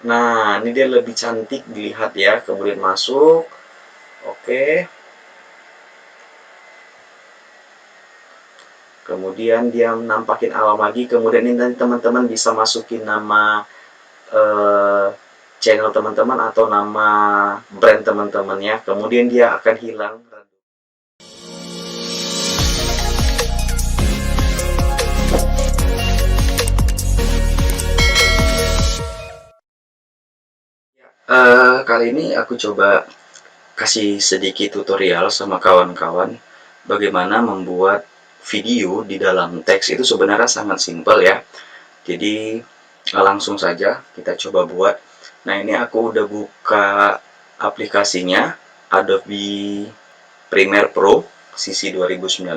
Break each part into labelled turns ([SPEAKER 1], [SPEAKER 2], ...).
[SPEAKER 1] Nah, ini dia lebih cantik dilihat ya. Kemudian masuk. Oke. Kemudian dia nampakin alam lagi. Kemudian ini nanti teman-teman bisa masukin nama eh, channel teman-teman atau nama brand teman-teman ya. Kemudian dia akan hilang. Kali ini aku coba kasih sedikit tutorial sama kawan-kawan bagaimana membuat video di dalam teks. Itu sebenarnya sangat simpel ya. Jadi langsung saja kita coba buat. Nah, ini aku udah buka aplikasinya, Adobe Premiere Pro sisi 2019.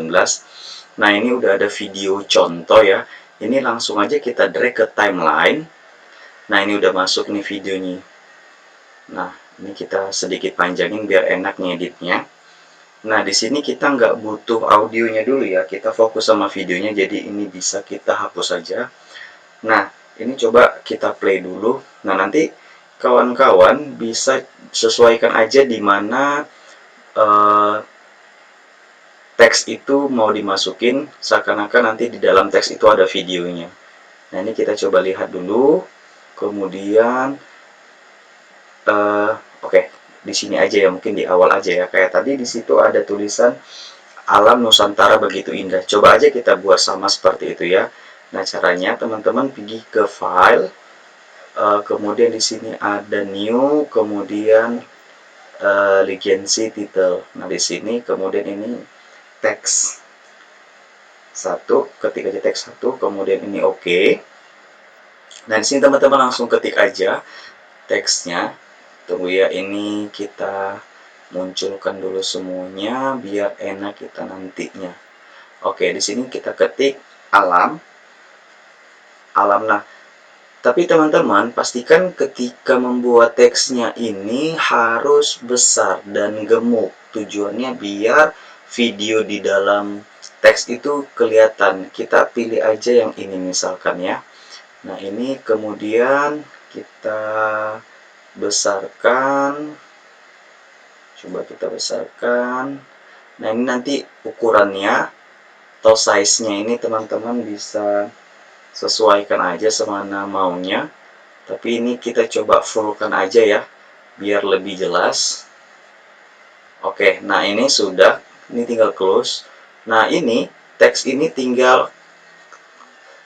[SPEAKER 1] Nah, ini udah ada video contoh ya. Ini langsung aja kita drag ke timeline. Nah, ini udah masuk nih videonya. Nah, ini kita sedikit panjangin biar enak ngeditnya. Nah, di sini kita nggak butuh audionya dulu ya. Kita fokus sama videonya, jadi ini bisa kita hapus saja. Nah, ini coba kita play dulu. Nah, nanti kawan-kawan bisa sesuaikan aja di mana eh, teks itu mau dimasukin, seakan-akan nanti di dalam teks itu ada videonya. Nah, ini kita coba lihat dulu. Kemudian oke, di sini aja ya, mungkin di awal aja ya. Kayak tadi di situ ada tulisan alam Nusantara begitu indah. Coba aja kita buat sama seperti itu ya. Nah, caranya teman-teman pergi ke file, kemudian di sini ada new, kemudian legacy title. Nah, di sini kemudian ini teks satu, ketik aja teks satu, kemudian ini oke. Nah, di sini teman-teman langsung ketik aja teksnya. Tunggu ya, ini kita munculkan dulu semuanya biar enak kita nantinya. Oke, di sini kita ketik alam. Nah, tapi teman-teman pastikan ketika membuat teksnya ini harus besar dan gemuk. Tujuannya biar video di dalam teks itu kelihatan. Kita pilih aja yang ini misalkan ya. Nah, ini kemudian kita besarkan. Coba kita besarkan. Nah, ini nanti ukurannya atau size-nya ini teman-teman bisa sesuaikan aja semana maunya. Tapi ini kita coba fullkan aja ya, biar lebih jelas. Oke, nah ini sudah. Ini tinggal close. Nah, ini teks ini tinggal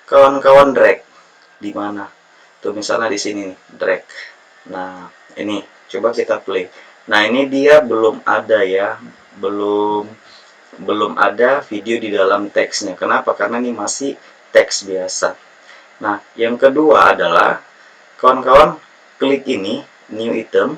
[SPEAKER 1] kawan-kawan drag di mana? Tuh misalnya di sini nih, drag. Nah, ini coba kita play. Nah, ini dia belum ada ya, belum belum ada video di dalam teksnya. Kenapa? Karena ini masih teks biasa. Nah, yang kedua adalah kawan-kawan klik ini new item,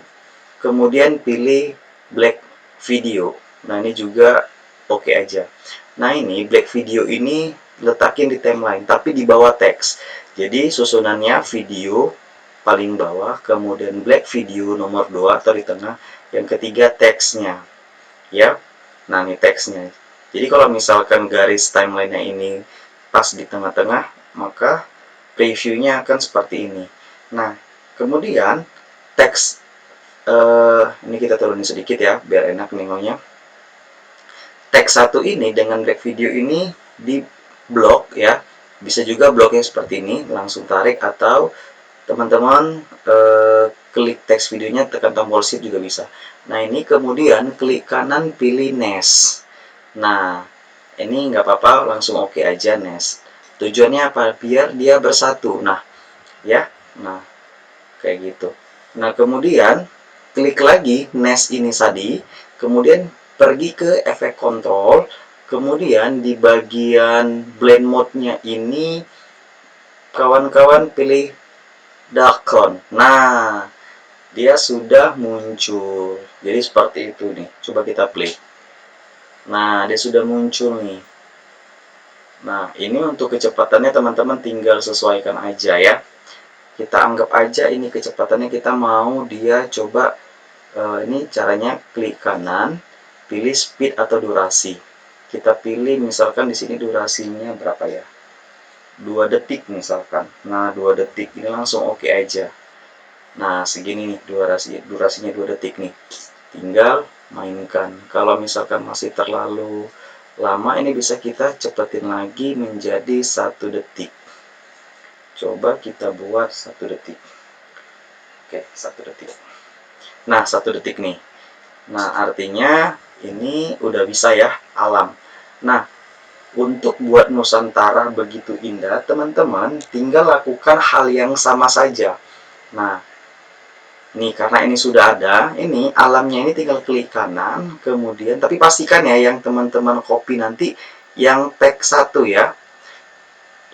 [SPEAKER 1] kemudian pilih black video. Nah, ini juga oke aja. Nah, ini black video ini letakin di timeline tapi di bawah teks. Jadi susunannya video paling bawah, kemudian black video nomor 2 atau di tengah, yang ketiga teksnya ya. Nah, ini teksnya. Jadi kalau misalkan garis timelinenya ini pas di tengah-tengah, maka previewnya akan seperti ini. Nah, kemudian teks ini kita turunin sedikit ya biar enak nengoknya. Teks satu ini dengan black video ini di blok ya. Bisa juga bloknya seperti ini, langsung tarik, atau teman-teman klik teks videonya, tekan tombol shift juga bisa. Nah, ini kemudian klik kanan pilih nest. Nah, ini nggak apa-apa, langsung oke aja nest. Tujuannya apa? Biar dia bersatu. Nah, ya. Nah, kayak gitu. Nah, kemudian klik lagi nest ini tadi, kemudian pergi ke efek control, kemudian di bagian blend mode-nya ini kawan-kawan pilih darken. Nah, dia sudah muncul. Jadi seperti itu nih. Coba kita play. Nah, dia sudah muncul nih. Nah, ini untuk kecepatannya teman-teman tinggal sesuaikan aja ya. Kita anggap aja ini kecepatannya kita mau dia coba ini caranya klik kanan, pilih speed atau durasi. Kita pilih misalkan di sini durasinya berapa ya? 2 detik misalkan. Nah, 2 detik ini langsung oke aja. Nah, segini nih durasinya 2 detik nih. Tinggal mainkan. Kalau misalkan masih terlalu lama, ini bisa kita cepetin lagi menjadi 1 detik. Coba kita buat 1 detik. Oke, 1 detik. Nah, 1 detik nih. Nah, artinya ini udah bisa ya, alam. Nah, untuk buat Nusantara begitu indah, teman-teman tinggal lakukan hal yang sama saja. Nah, nih karena ini sudah ada, ini alamnya ini tinggal klik kanan, kemudian tapi pastikan ya yang teman-teman copy nanti yang teks 1 ya.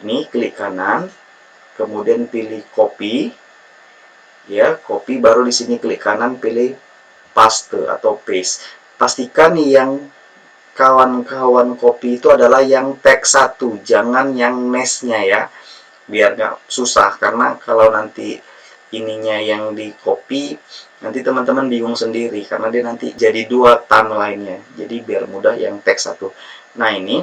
[SPEAKER 1] Ini klik kanan, kemudian pilih copy, ya copy, baru di sini klik kanan pilih paste atau paste. Pastikan yang kawan-kawan copy itu adalah yang teks 1, jangan yang nesnya ya, biar nggak susah. Karena kalau nanti ininya yang di copy, nanti teman-teman bingung sendiri karena dia nanti jadi 2 timeline-nya. Jadi biar mudah yang teks 1. Nah, ini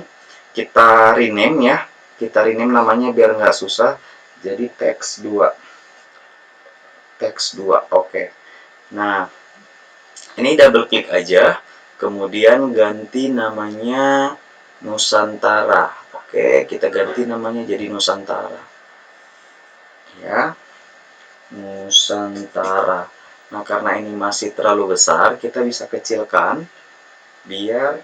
[SPEAKER 1] kita rename ya, kita rename namanya biar nggak susah, jadi teks 2. Teks 2, oke. Nah, ini double klik aja, kemudian ganti namanya Nusantara. Oke, kita ganti namanya jadi Nusantara. Ya, Nusantara. Nah, karena ini masih terlalu besar, kita bisa kecilkan biar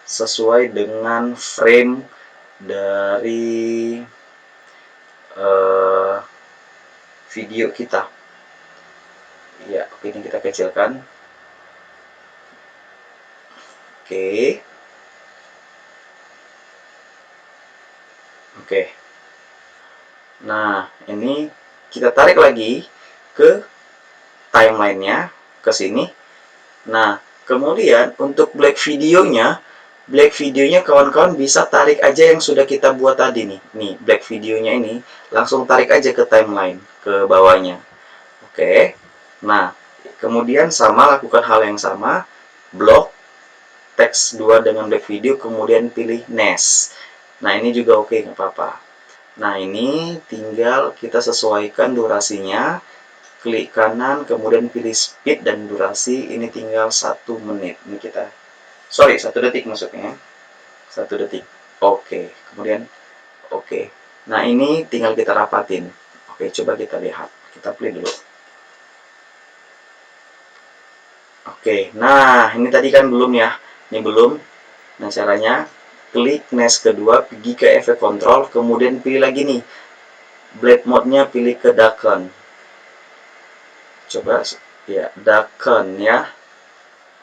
[SPEAKER 1] sesuai dengan frame dari video kita. Ya, oke, ini kita kecilkan. Oke. Oke. Nah, ini kita tarik lagi ke timeline-nya, ke sini. Nah, kemudian untuk black videonya kawan-kawan bisa tarik aja yang sudah kita buat tadi nih. Nih, black videonya ini langsung tarik aja ke timeline, ke bawahnya. Oke. Nah, kemudian sama, lakukan hal yang sama, blok teks 2 dengan black video, kemudian pilih nest. Nah, ini juga oke, nggak apa-apa. Nah, ini tinggal kita sesuaikan durasinya, klik kanan, kemudian pilih speed dan durasi, ini tinggal 1 menit. Ini kita, 1 detik maksudnya, 1 detik. Oke, kemudian oke. Nah, ini tinggal kita rapatin. Oke, coba kita lihat. Kita play dulu. Oke, nah ini tadi kan belum ya. Ini belum. Nah, caranya klik nest kedua, pergi ke efek control, kemudian pilih lagi nih blade mode-nya, pilih ke darken. Coba ya, darken ya.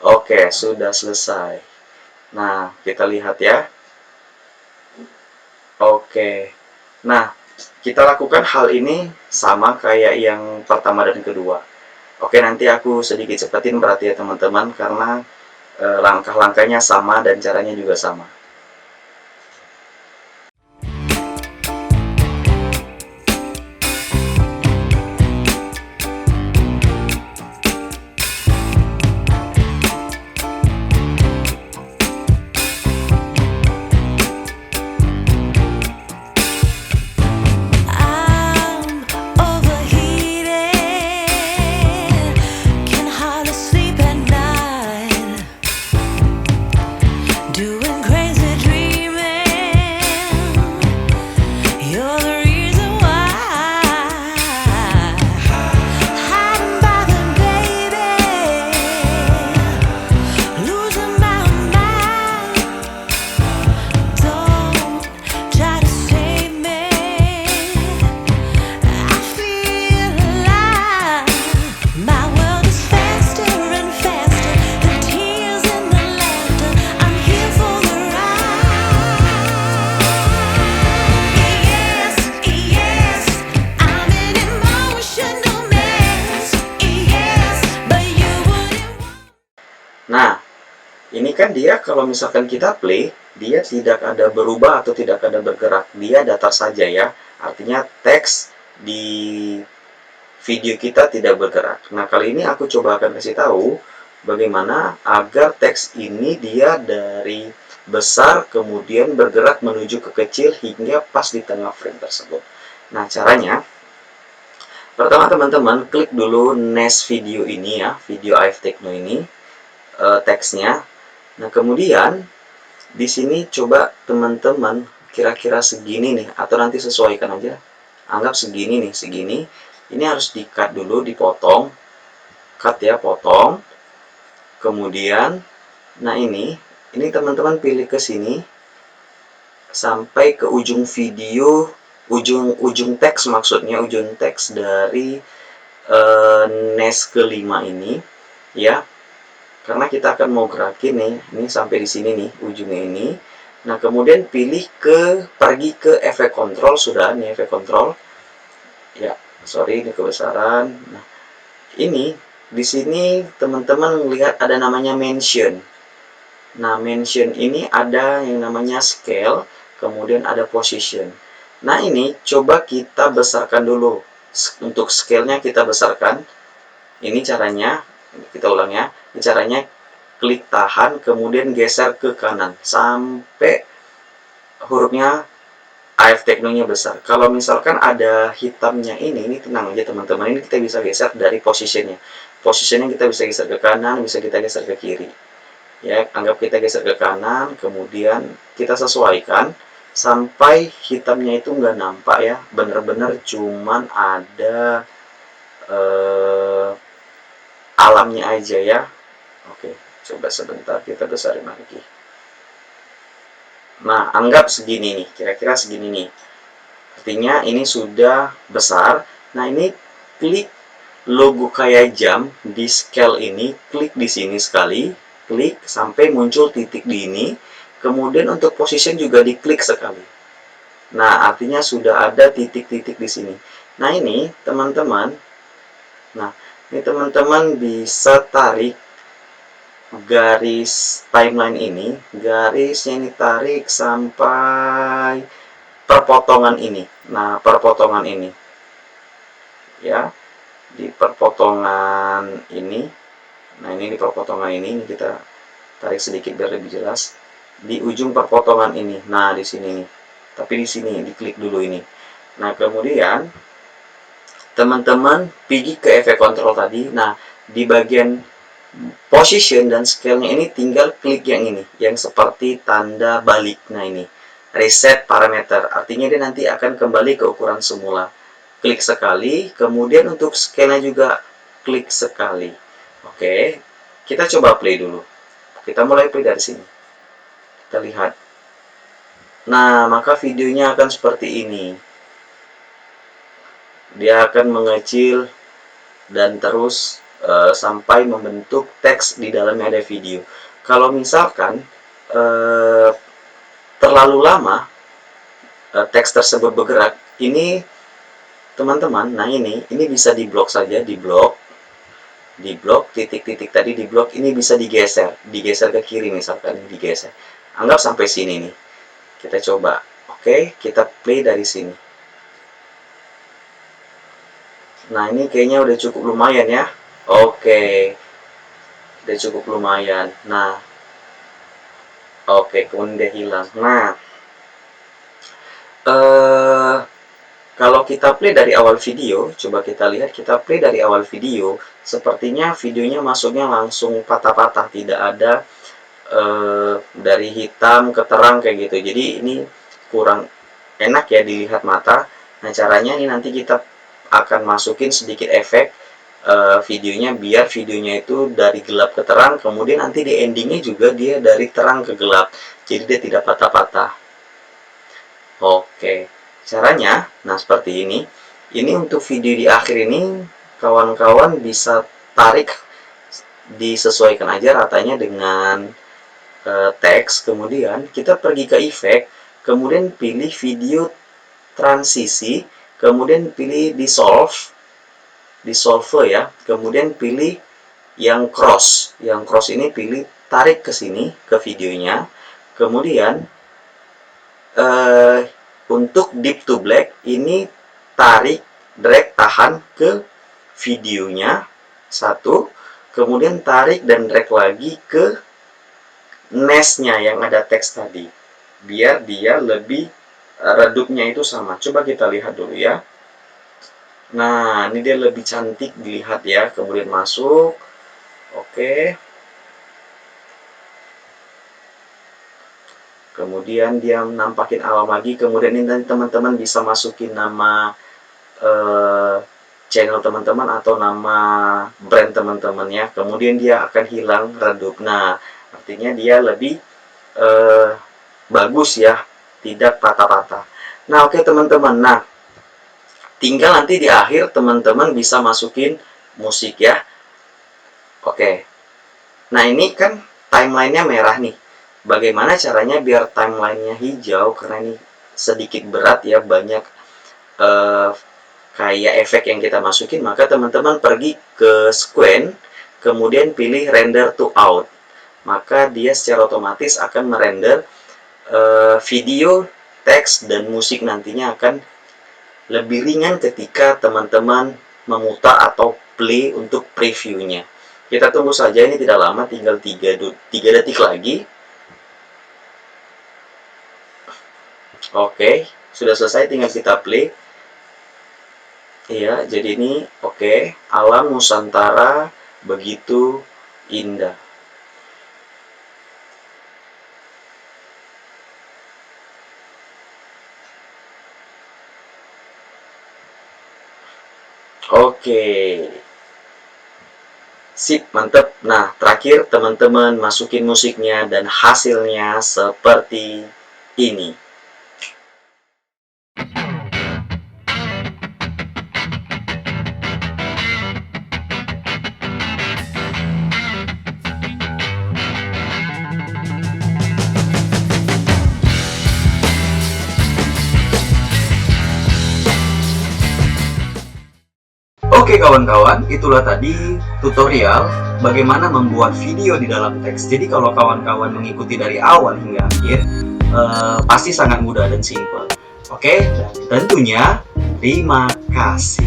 [SPEAKER 1] Oke, sudah selesai. Nah, kita lihat ya. Oke. Nah, kita lakukan hal ini sama kayak yang pertama dan kedua. Oke, nanti aku sedikit cepetin berarti ya teman-teman, karena langkah-langkahnya sama dan caranya juga sama. Nah, ini kan dia kalau misalkan kita play, dia tidak ada berubah atau tidak ada bergerak. Dia datar saja ya. Artinya teks di video kita tidak bergerak. Nah, kali ini aku coba akan kasih tahu bagaimana agar teks ini dia dari besar kemudian bergerak menuju ke kecil hingga pas di tengah frame tersebut. Nah, caranya Pertama teman-teman klik dulu Nest video ini ya, video AF Tekno ini, teksnya. Nah kemudian di sini coba teman-teman kira-kira segini nih, atau nanti sesuaikan aja. Anggap segini nih, segini. Ini harus di-cut dulu, dipotong. Cut ya, potong. Kemudian, nah ini teman-teman pilih ke sini sampai ke ujung video, ujung teks maksudnya, ujung teks dari Nest kelima ini ya. Karena kita akan mau gerakin nih, ini sampai di sini nih, ujungnya ini. Nah, kemudian pergi ke efek kontrol, sudah nih efek kontrol. Ya, sorry ini kebesaran. Nah, ini di sini teman-teman melihat ada namanya mention. Nah, mention ini ada yang namanya scale, kemudian ada position. Nah, ini coba kita besarkan dulu. Untuk scale-nya kita besarkan. Ini caranya, kita ulang ya. Ini caranya klik tahan, kemudian geser ke kanan sampai hurufnya AF Teknonya besar. Kalau misalkan ada hitamnya ini tenang aja teman-teman. Ini kita bisa geser dari posisinya. Posisinya kita bisa geser ke kanan, bisa kita geser ke kiri. Ya, anggap kita geser ke kanan, kemudian kita sesuaikan sampai hitamnya itu nggak nampak ya. Bener-bener cuman ada alamnya aja ya. Oke, coba sebentar kita besarin lagi. Nah, anggap segini nih, kira-kira segini nih. Artinya ini sudah besar. Nah, ini klik logo kayak jam di scale ini, klik di sini sekali, klik sampai muncul titik di ini. Kemudian untuk position juga diklik sekali. Nah, artinya sudah ada titik-titik di sini. Nah, ini teman-teman, bisa tarik garis timeline ini, garisnya ini tarik sampai perpotongan ini. Nah, perpotongan ini ya, di perpotongan ini. Nah, ini di perpotongan ini kita tarik sedikit biar lebih jelas. Di ujung perpotongan ini. Nah, di sini nih. Tapi di sini diklik dulu ini. Nah, kemudian teman-teman pergi ke efek kontrol tadi. Nah, di bagian position dan scale-nya ini tinggal klik yang ini, yang seperti tanda balik. Nah, ini reset parameter, artinya dia nanti akan kembali ke ukuran semula. Klik sekali, kemudian untuk scale-nya juga klik sekali. Oke, kita coba play dulu. Kita mulai play dari sini. Kita lihat. Nah, maka videonya akan seperti ini. Dia akan mengecil dan terus sampai membentuk teks di dalamnya ada video. Kalau misalkan terlalu lama teks tersebut bergerak, ini teman-teman, nah ini bisa diblok saja, diblok titik-titik tadi diblok, ini bisa digeser ke kiri misalkan, digeser. Anggap sampai sini nih. Kita coba. Oke, kita play dari sini. Nah, ini kayaknya udah cukup lumayan ya. Oke, udah cukup lumayan. Nah, oke, kemudian dia hilang. Nah, kalau kita play dari awal video, coba kita lihat, kita play dari awal video, sepertinya videonya masuknya langsung patah-patah, tidak ada dari hitam ke terang kayak gitu. Jadi ini kurang enak ya dilihat mata. Nah, caranya ini nanti kita akan masukin sedikit efek videonya, biar videonya itu dari gelap ke terang, kemudian nanti di endingnya juga dia dari terang ke gelap, jadi dia tidak patah-patah. Oke, caranya nah seperti ini. Ini untuk video di akhir ini kawan-kawan bisa tarik, disesuaikan aja ratanya dengan teks. Kemudian kita pergi ke efek, kemudian pilih video transisi, kemudian pilih dissolve ya, kemudian pilih yang cross ini pilih, tarik ke sini ke videonya, kemudian untuk deep to black ini tarik, drag, tahan ke videonya satu, kemudian tarik dan drag lagi ke nestnya yang ada teks tadi, biar dia lebih redupnya itu sama. Coba kita lihat dulu ya. Nah, ini dia lebih cantik dilihat ya. Kemudian masuk. Oke. Kemudian dia nampakin alam lagi. Kemudian ini nanti teman-teman bisa masukin nama channel teman-teman atau nama brand teman-teman ya. Kemudian dia akan hilang redup. Nah, artinya dia lebih bagus ya, tidak patah-patah. Nah, oke teman-teman. Nah, tinggal nanti di akhir teman-teman bisa masukin musik ya. Oke. Nah, ini kan timelinenya merah nih. Bagaimana caranya biar timelinenya hijau? Karena ini sedikit berat ya, banyak kayak efek yang kita masukin. Maka teman-teman pergi ke Squen, kemudian pilih render to out. Maka dia secara otomatis akan merender video, teks, dan musik nantinya akan lebih ringan ketika teman-teman memutar atau play untuk previewnya. Kita tunggu saja, ini tidak lama, tinggal 3 detik lagi. Oke, sudah selesai, tinggal kita play. Iya, jadi ini oke, alam Nusantara begitu indah. Oke. Sip, mantep. Nah, terakhir teman-teman masukin musiknya dan hasilnya seperti ini. Oke kawan-kawan, itulah tadi tutorial bagaimana membuat video di dalam teks. Jadi kalau kawan-kawan mengikuti dari awal hingga akhir, pasti sangat mudah dan simpel. Oke, dan tentunya terima kasih.